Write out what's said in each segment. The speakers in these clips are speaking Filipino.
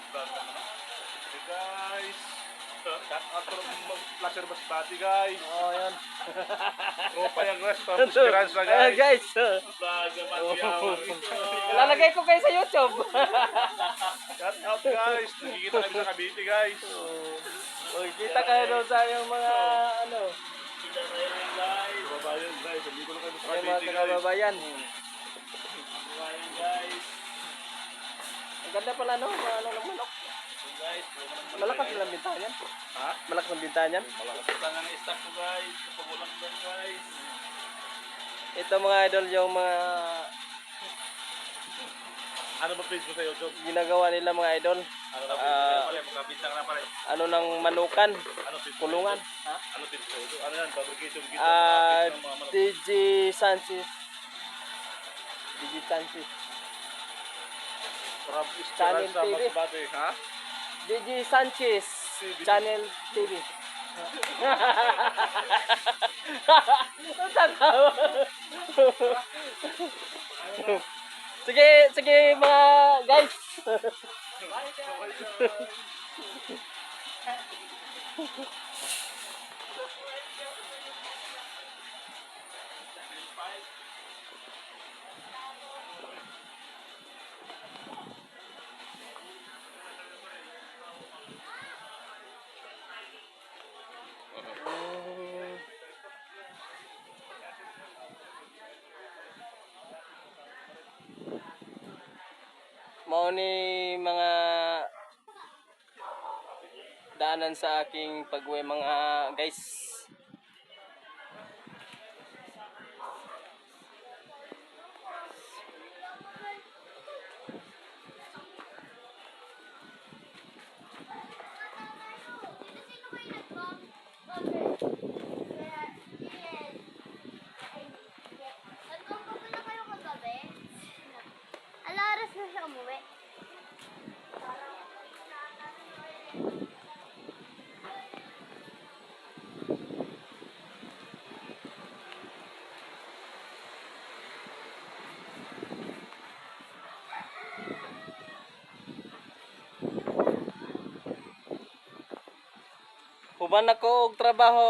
Hey guys. Shout out from Placer Basbati guys. Oh, yan. Tropa yung restaurant. Esperanza guys. Guys. Baga Matyawan. Lalagay ko kayo sa YouTube. Shout out guys. Nakikita kami sa Cavite guys. Kita kayo daw sa yung mga ano. Kita kayo guys. Kababayan guys. Hindi ko na kami sa Yung mga Cavite guys. kababayan. Kababayan guys. Ang ganda pala no, mga ano ng manok. Guys. Malakas lang bintahan yan. Ha? Malakas ang bintahan yan. Malakas ang staff ko guys. Kapagulang ko guys. Ito mga idol yung mga Ano ba page mo sa YouTube? ginagawa nila mga idol. Ano na pala? Magkabintang na pala. Ano ng manukan, Ano page mo? kulungan. Ha? Ano page mo? Ano yan? Fabrication kit. DJ Sanchez. DJ Sanchez. Channel TV. Ha? DJ Sanchez. Channel TV. Sige mga guys. Mao ni mga daanan sa aking pag-uwi mga guys. Alaras na siya umuwi. Huban ako og trabaho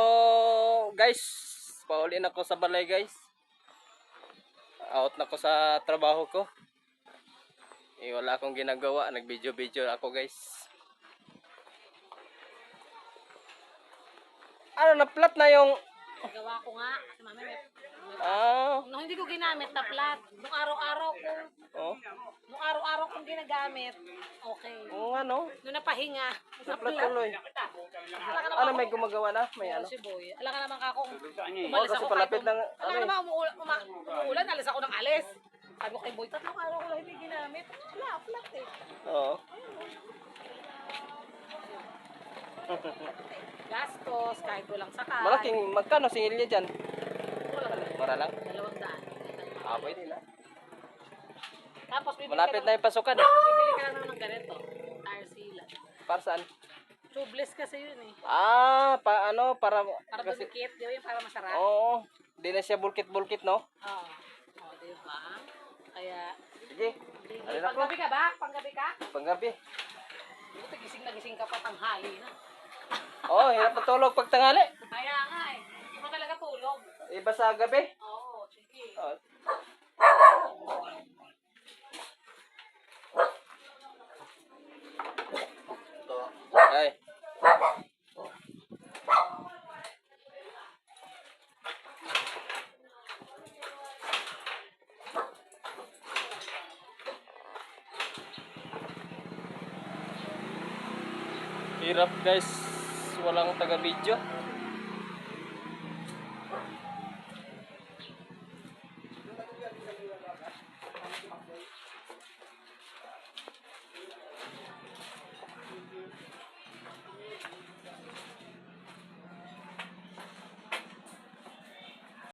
guys. Pauli na ko sa balay guys. Out na ko sa trabaho ko. Wala akong ginagawa, nag-video ako guys. Ano na flat na yung Gawa ko nga. Kasi mami, Nung hindi ko ginamit na plat. Nung araw-araw kong ginagamit, okay. ano? Nung napahinga, Sa flat tuloy. Ano may gumagawa na? May ano? Si Boy. Alam ka naman ka kung Oh, umalis kasi ako. palapit ng Alam ano ka eh. naman umuulan, alis ako ng alis. Sabi ko kay Boy, 3 araw ko lang hindi ginamit. Wala, flat eh. Oo. Gastos, kahit walang sakay. Malaking magkano singil niya dyan? Wala lang. Mara lang. 200. Pwede na. Tapos bibili Malapit ka na yung pasukan. bibili ka lang naman ng ganito. Tire sealer. Para saan? Tubeless kasi yun eh. Para Para dumikit, di ba yun? Para masarap. Oo. Di na siya bulkit-bulkit, no? Oo. Oh, di ba? Kaya, Sige. Alin ako? panggabi ka ba? Panggabi ka? Panggabi. Buti gising na gising ka pa tanghali na. Hirap matulog pag tanghali. Kaya nga eh. Hindi mo talaga tulog. Iba sa gabi. Oo, sige. Oh. Ay. Hirap guys, walang taga-video.